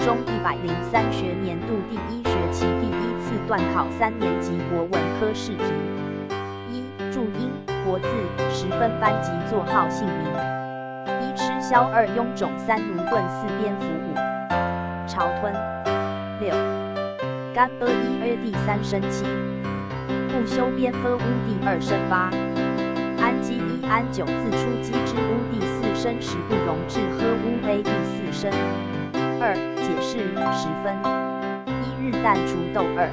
中103学年度第1学期第1次段考3年级国文科试题。1. 注音国字10分班级座号姓名。1. 吃宵2臃肿3驽盾4蝙蝠5潮吞6干2第3声7不修边2第2声8安基1安9自出鸡之第4声10不容置第4声。2. 解释10分。1. 日旦除豆2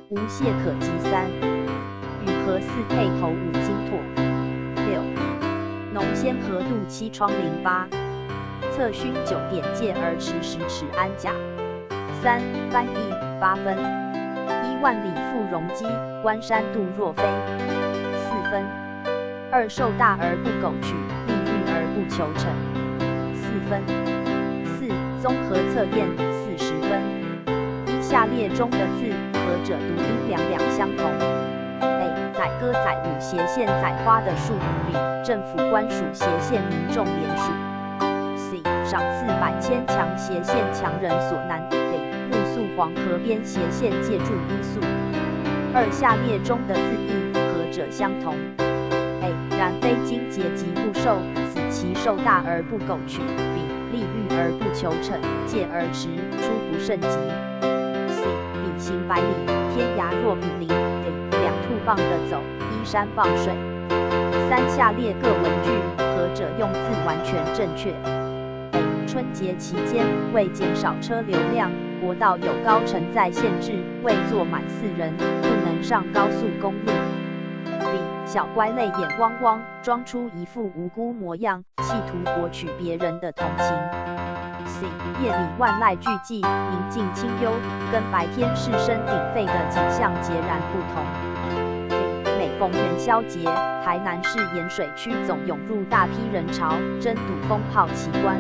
无懈可击3与合4配头5金拓6农先河度7窗08测勋9点介儿迟10尺安甲。3. 翻译8分。1. 万里赴戎机关山度若飞4分。2. 受大而不苟取利欲而不求成4分。4. 综合测验40分。1. 下列中的字何者读音两相同 ？A. 载歌载舞斜线载花的树林里，政府官署斜线民众联署。C. 赏赐百千强斜线强人所难。D. 目宿黄河边斜线借助医宿。2. 下列中的字义何者相同 ？A. 然非经节即不受，此其受大而不苟取。B. 利欲而不求成，戒而迟，出不胜及。C. 比行百里，天涯若比邻。D. 两兔傍的走，依山傍水。3. 下列各文句何者用字完全正确 ？A. 春节期间为减少车流量，国道有高承载限制，未坐满4人不能上高速公路。B. 小乖泪眼汪汪，装出一副无辜模样，企图博取别人的同情。C. 夜里万籁俱寂，宁静清幽，跟白天是声鼎沸的景象截然不同。D. 每逢元宵节，台南市盐水区总涌入大批人潮，争睹风炮奇观。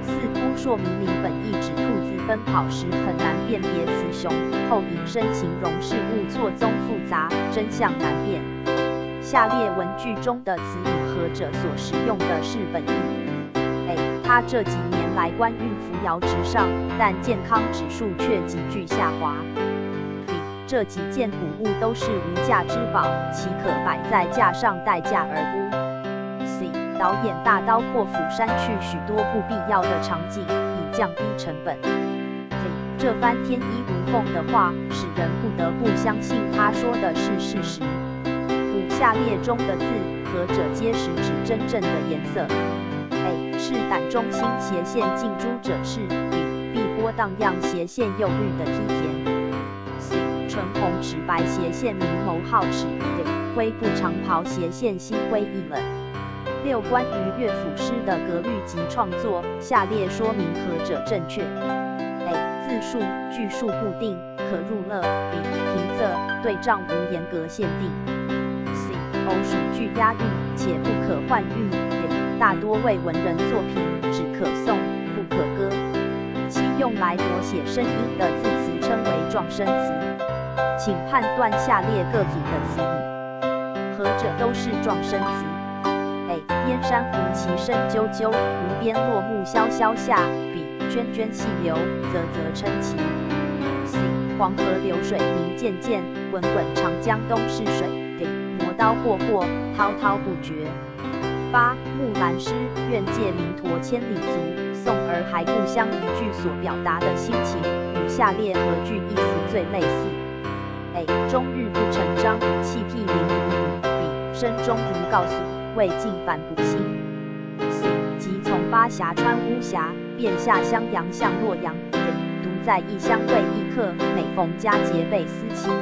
4. 扑朔迷离本意指兔子奔跑时很难辨别雌雄，后引申形容事物错综复杂，真相难辨。下列文句中的词语何者所使用的是本意 ？A. 他这几年来官运扶摇直上，但健康指数却急剧下滑。B. 这几件古物都是无价之宝，岂可摆在架上待价而沽 ？C. 导演大刀阔斧删去许多不必要的场景，以降低成本。D. 这番天衣无缝的话，使人不得不相信他说的是事实。5. 下列中的字何者皆是指真正的颜色 ？A. 赤胆忠心斜线近朱者赤。B. 碧波荡漾斜线釉绿的梯田。C. 唇红齿白斜线明眸皓齿。D. 灰布长袍斜线心灰意冷。6. 关于乐府诗的格律及创作，下列说明何者正确 ？A. 字数、句数固定，可入乐。B. 平仄、对仗无严格限定。C. 偶数句押韵，且不可换韵。D. 大多为文人作品，只可颂，不可歌。7. 用来摹写声音的字词称为状声词。请判断下列个体的词语，何者都是状声词。A. 燕山湖其声啾啾，无边落木萧萧下。B. 涓涓细流，啧啧称奇。C. 黄河流水鸣涧涧，滚滚长江东逝水。D. 磨刀霍霍，滔滔不绝。8. 木兰诗愿借明陀千里足，送儿还故乡一句所表达的心情，与下列何句意思最类似 ？A. 终日不成章，气屁凌如雨。B. 声中如告诉，未尽烦不兴。C. 即从巴峡穿巫峡，便下襄阳向洛阳。D. 独在异乡为异客，每逢佳节倍思亲。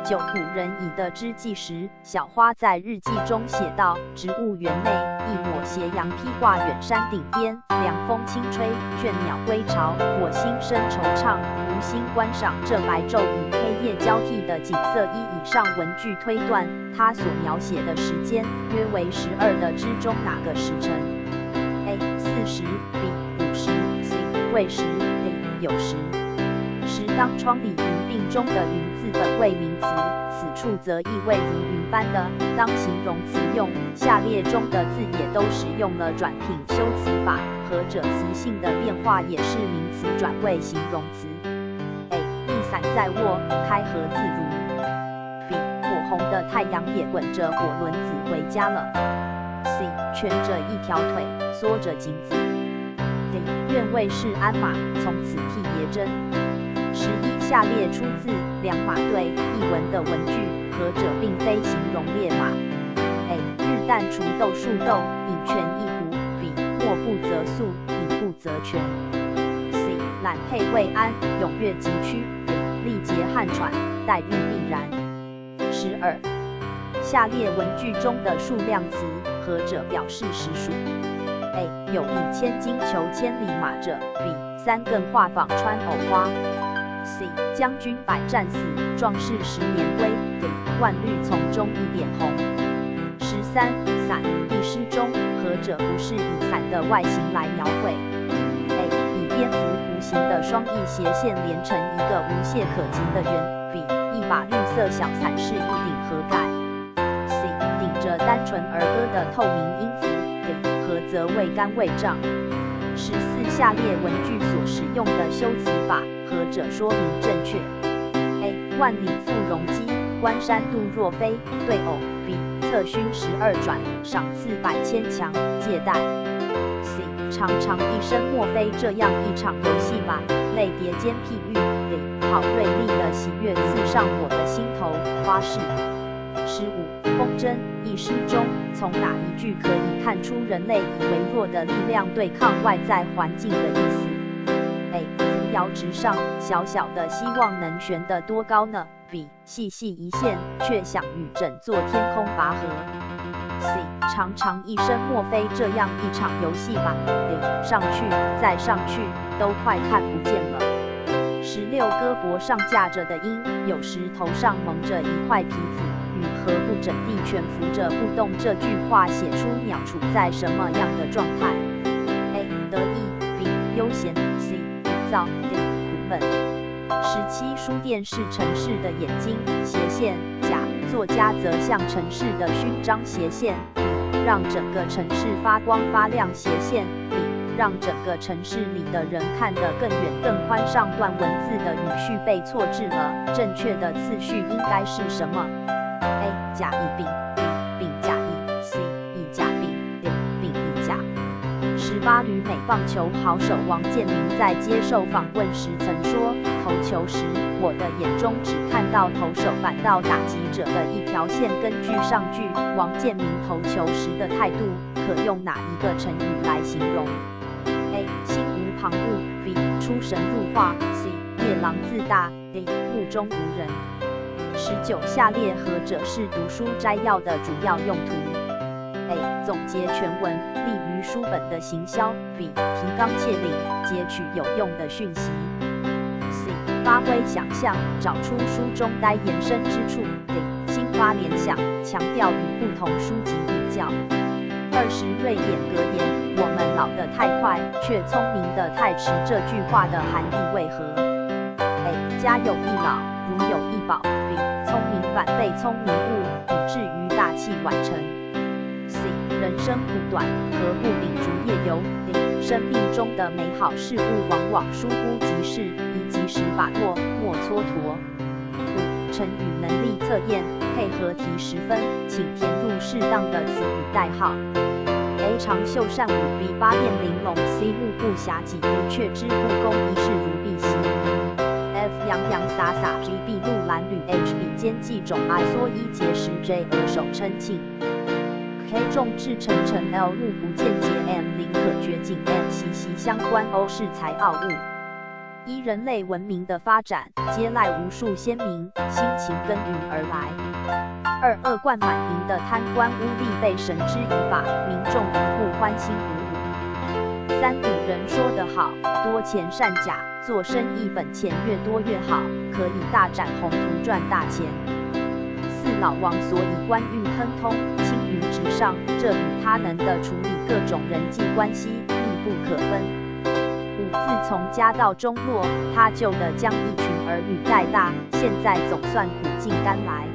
9. 古人以得之计时，小花在日记中写道：植物园内，一抹斜阳披挂远山顶边，凉风轻吹，倦鸟归巢，我心生惆怅，无心观赏这白昼与黑夜交替的景色。依以上文句推断，他所描写的时间约为12的之中哪个时辰 ？A. 40 B. 50 C. 未时 D. 有时。时当窗里云鬓中的云字本为名词，此处则意味如云般的，当形容词用。下列中的字也都使用了转品修辞法，何者词性的变化也是名词转为形容词。A. 一伞在握，开合自如。B. 火红的太阳也滚着火轮子回家了。C. 蜷着一条腿，缩着颈子。D. 愿为是鞍马，从此替爷征。11下列出自两马对一文的文句，何者并非形容烈马 ？A. 日旦锄豆数豆，饮泉一壶。B. 默不择速，饮不择泉。C. 揽佩慰安，踊跃疾趋。D. 力竭汗喘，待遇必然。12下列文句中的数量词，何者表示实属 ？A. 有以千金裘千里马者。B. 三更画舫穿藕花。C. 将军百战死，壮士10年归。D. 万绿丛中一点红。13伞一诗中，何者不是以伞的外形来描绘 ？A. 以蝙蝠弧形的双翼斜线连成一个无懈可击的圆。B. 一把绿色小伞是一顶盒盖。C. 顶着单纯儿歌的透明音符。D. 何则未干未胀。14下列文句所使用的修辞法，何者说明正确 ？A. 万里赴戎机，关山度若飞，对偶。B. 策勋12转，赏赐百千强，借贷。C. 常常一生莫非这样一场游戏吧，类叠间譬喻。D. 好锐利的喜悦刺上我的心头，花式。15风筝一诗中，从哪一句可以看出人类以微弱的力量对抗外在环境的意思 ？A. 扶摇直上，小小的希望能悬得多高呢 ？B. 细细一线，却想与整座天空拔河。C. 常常一生莫非这样一场游戏吧 ？D. 上去再上去，都快看不见了。16胳膊上架着的鹰，有时头上蒙着一块皮子，与何不整地蜷伏着不动这句话写出鸟处在什么样的状态 ？A. 得意 B. 悠闲 C. 浮躁 D. 苦闷。17书店是城市的眼睛，斜线甲作家则像城市的勋章，斜线 B. 让整个城市发光发亮，斜线 B. 让整个城市里的人看得更远更宽。上段文字的语序被错置了，正确的次序应该是什么 ？A. 甲乙丙 B. 丙甲乙 C. 乙甲丙 D. 丙乙甲。18旅美棒球好手王建民在接受访问时曾说，投球时我的眼中只看到投手板到打击者的一条线。根据上句，王建民投球时的态度可用哪一个成语来形容 ？A. 心无旁骛 B. 出神入化 C. 夜郎自大 D. 目中无人。19下列何者是读书摘要的主要用途 ？A. 总结全文，利于书本的行销。B. 提纲挈领，截取有用的讯息。C. 发挥想象，找出书中该延伸之处。D. 新发联想，强调与不同书籍比较。20瑞典格言：我们老得太快，却聪明得太迟。这句话的含义为何 ？A. 家有一老，如有一宝。B. 聪明反被聪明误，以至于大器晚成。C. 人生苦短，何不秉烛夜游 ？D. 生命中的美好事物往往疏忽即逝，宜及时把握，莫蹉跎。5成语能力测验，配合题10分，请填入适当的词语代号。A. 长袖善舞 B. 八面玲珑 C. 目不暇给 D. 却之不恭一事如敝屣 F. 洋洋洒洒 G. 筚路蓝缕 H. 笔尖记种 I. 蓑衣结实 J. 额手称庆 K. 众志成城 L. 目不见节 M. 林可绝景 N. 息息相关 O. 恃才傲物。依人类文明的发展，接赖无数先民辛勤耕耘而来。2恶贯满盈的贪官污吏被绳之以法，民众一步欢欣鼓舞。3古人说得好，多钱善假，做生意本钱越多越好，可以大展宏图赚大钱。4老王所以官运亨通，青云直上，这与他能的处理各种人际关系密不可分。5自从家道中落，他救得将一群儿女带大，现在总算苦尽甘来。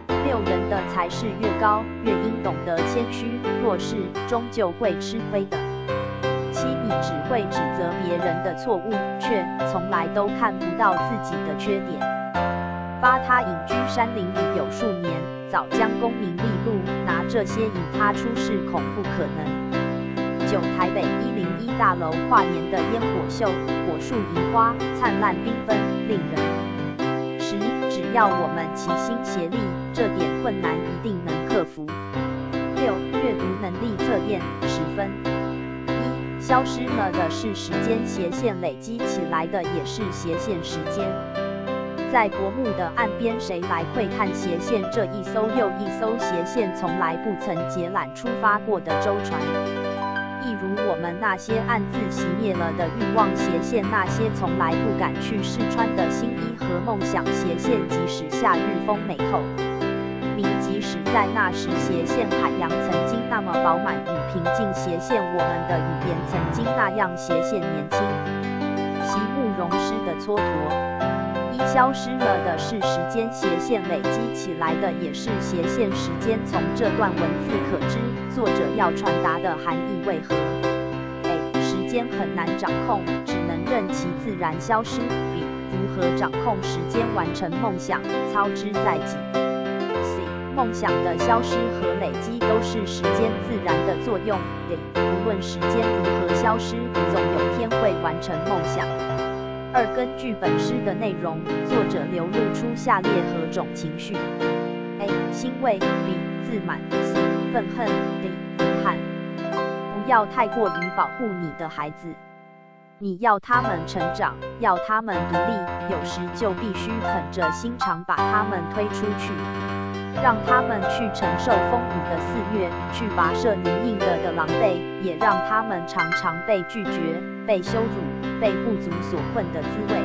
6人的才势越高，越应懂得谦虚，若是终究会吃亏的。7迷只会指责别人的错误，却从来都看不到自己的缺点。8他隐居山林里有数年，早将功名利禄，拿这些引他出世恐不可能。9台北101大楼跨年的烟火秀，火树银花，灿烂缤纷，令人。10只要我们齐心协力，这点困难一定能克服。6阅读能力测验10分。1消失了的是时间斜线，累积起来的也是斜线时间。在薄暮的岸边，谁来窥探斜线这一艘又一艘斜线从来不曾解揽出发过的舟船？一如我们那些暗自熄灭了的欲望斜线，那些从来不敢去试穿的新衣和梦想斜线，即使夏日风美透，即使在那时斜线海洋曾经那么饱满与平静，斜线我们的语言曾经那样斜线年轻，席慕容诗的蹉跎。1消失了的是时间斜线，累积起来的也是斜线时间。从这段文字可知，作者要传达的含义为何？ A 时间很难掌控，只能任其自然消失。B 如何掌控时间完成梦想，操之在己。C 梦想的消失和累积都是时间自然的作用。D 无论时间如何消失，总有天会完成梦想。2根据本诗的内容，作者流露出下列何种情绪 ？A 欣慰 B 自满 C 愤恨 D 遗憾。不要太过于保护你的孩子，你要他们成长，要他们独立，有时就必须狠着心肠把他们推出去，让他们去承受风雨的肆虐，去跋涉泥泞的狼狈，也让他们尝尝被拒绝、被羞辱、被不足所困的滋味。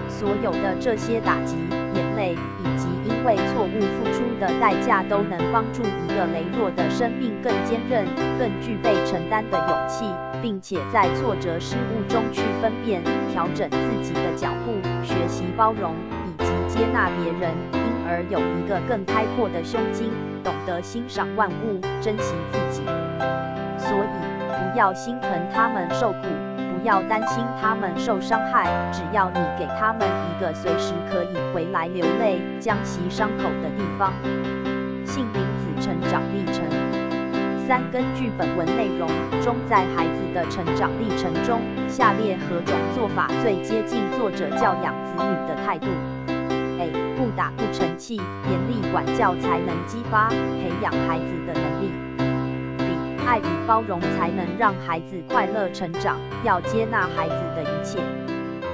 所有的这些打击、眼泪，以及因为错误付出的代价，都能帮助一个羸弱的生命更坚韧、更具备承担的勇气，并且在挫折失误中去分辨、调整自己的脚步，学习包容以及接纳别人，因而有一个更开阔的胸襟，懂得欣赏万物，珍惜自己。所以，不要心疼他们受苦，不要担心他们受伤害，只要你给他们一个随时可以回来流泪、将息伤口的地方。杏林子成长历程。3根据本文内容中，在孩子的成长历程中，下列何种做法最接近作者教养子女的态度 ？A 不打不成器，严厉管教才能激发、培养孩子的能力。B 爱与包容才能让孩子快乐成长，要接纳孩子的一切。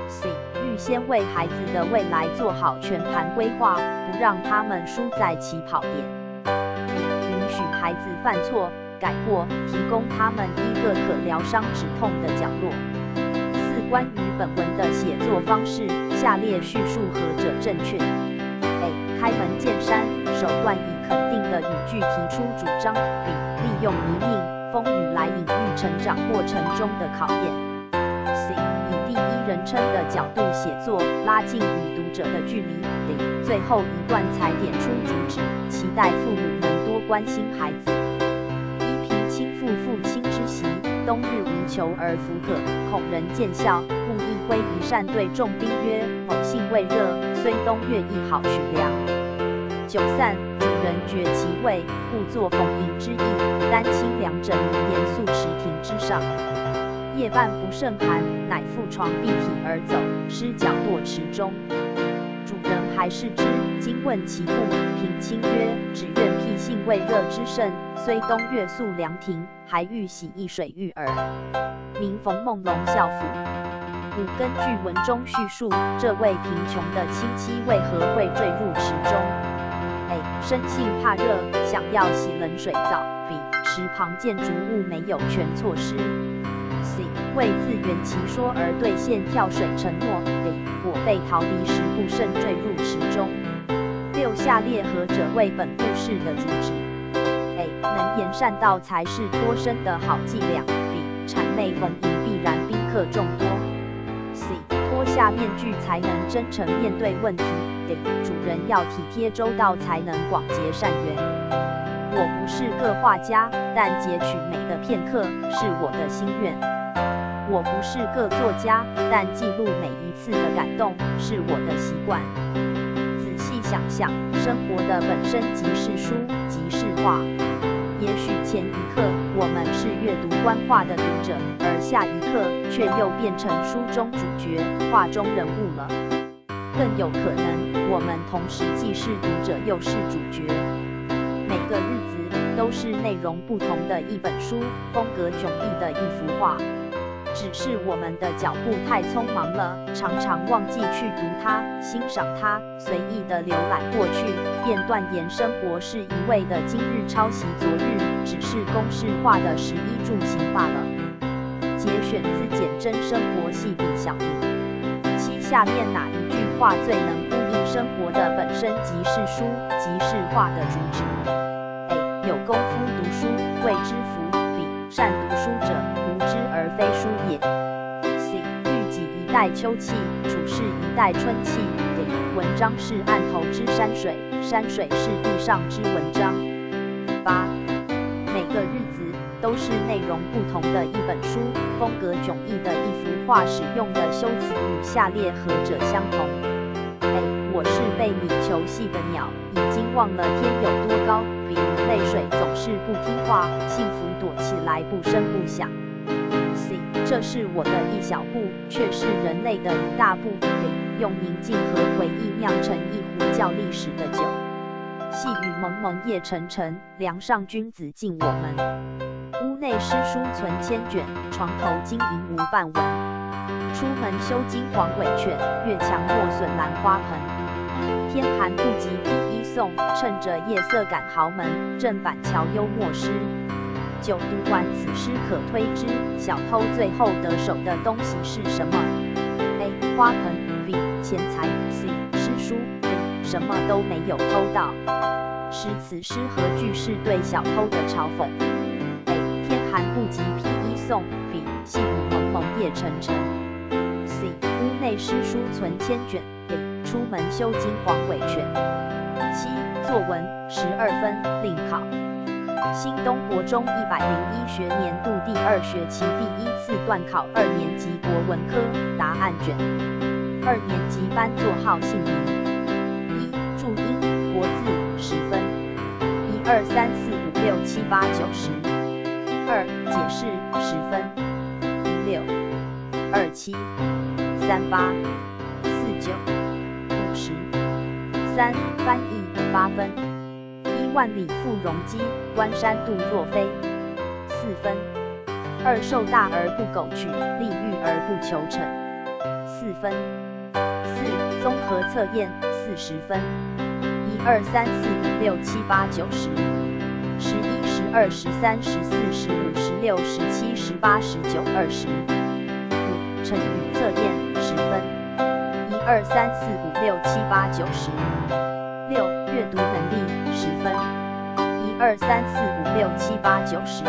C 预先为孩子的未来做好全盘规划，不让他们输在起跑点。D 允许孩子犯错、改过，提供他们一个可疗伤止痛的角落。4关于本文的写作方式，下列叙述何者正确 ？A 开门见山，首段以肯定的语句提出主张。B 利用泥泞、风雨来隐喻成长过程中的考验。C 以第一人称的角度写作，拉近与读者的距离。D 最后一段才点出主旨，期待父母能多关心孩子。一贫亲父父亲之习，冬日无求而弗可，恐人见笑，故意挥一扇对众兵曰：某幸未热，虽冬月亦好许凉。酒散，主人觉其味，故作逢迎之意，丹青两枕于严肃池亭之上。夜半不胜寒，乃覆床蔽体而走，失脚堕池中。主人还视之，惊问其故，平亲曰：只愿辟性未热之甚，虽冬月宿凉亭，还欲洗一水浴耳。明冯梦龙孝府。5根据文中叙述，这位贫穷的亲戚为何会坠入池中？A 生性怕热，想要洗冷水澡。B 池旁建筑物没有全措施。C 为自圆其说而兑现跳水承诺。D 我被逃离时不慎坠入池中。6下列何者为本故事的主旨 ？A 能言善道才是脱身的好伎俩。B 谄媚逢迎必然宾客众多。C 脱下面具才能真诚面对问题。D 主人要体贴周到才能广结善缘。我不是个画家，但截取美的片刻是我的心愿。我不是个作家，但记录每一次的感动是我的习惯。仔细想想，生活的本身即是书，即是画。也许前一刻我们是阅读官话的读者，而下一刻却又变成书中主角、画中人物了。更有可能，我们同时既是读者又是主角。每个日子都是内容不同的一本书，风格迥异的一幅画。只是我们的脚步太匆忙了，常常忘记去读它、欣赏它，随意的浏览过去，便断言生活是一味的今日抄袭昨日，只是公式化的食衣住行罢了。节选自简真生活细笔小读。七，下面哪一句话最能呼应生活的本身即是书，即是画的主旨 ？A. 有功夫读书，谓之福。B. 善读书者，无知而非书也。C. 欲己一代秋气，处事一代春气。D. 文章是案头之山水，山水是地上之文章。8. 每个日子都是内容不同的一本书，风格迥异的一幅画，使用的修辞与下列何者相同 ？A. 我是被你囚系的鸟，已经忘了天有多高。比如泪水总是不听话，幸福躲起来不声不响。C. 这是我的一小步，却是人类的一大步。D. 用宁静和回忆酿成一壶叫历史的酒。细雨蒙蒙夜沉沉，梁上君子敬我们。屋内诗书存千卷，床头金银无半文。出门修金黄尾犬，越墙莫损兰花盆。天寒不及披衣送，趁着夜色赶豪门。郑板桥幽默诗。9读完此诗可推知，小偷最后得手的东西是什么 ？A. 花盆 B. 钱财 C. 诗书 D. 什么都没有偷到。诗词诗何句是对小偷的嘲讽 ？A. 天寒不及披衣送 B. 细雨蒙蒙夜沉沉 C. 屋内诗书存千卷 D. 出门修金黄尾犬。7作文12分，另考。新东国中101学年度第2学期第1次段考2年级国文科答案卷。2年级班座号姓名。1注音国字10分。1、2、3、4、5、6、7、8、9、10。2解释10分。16、27、38、49、50。3翻译8分。1万里赴戎机，关山度若飞4分。2受大而不苟取，利欲而不求成4分。4综合测验40分。1、2、3、4、5、6、7、8、9、10。11、12、13、14、15、16、17、18、19、20。5成语测验10分。1、2、3、4、5、6、7、8、9、10。6阅读能力10分。1、2、3、4、5、6、7、8、9、10。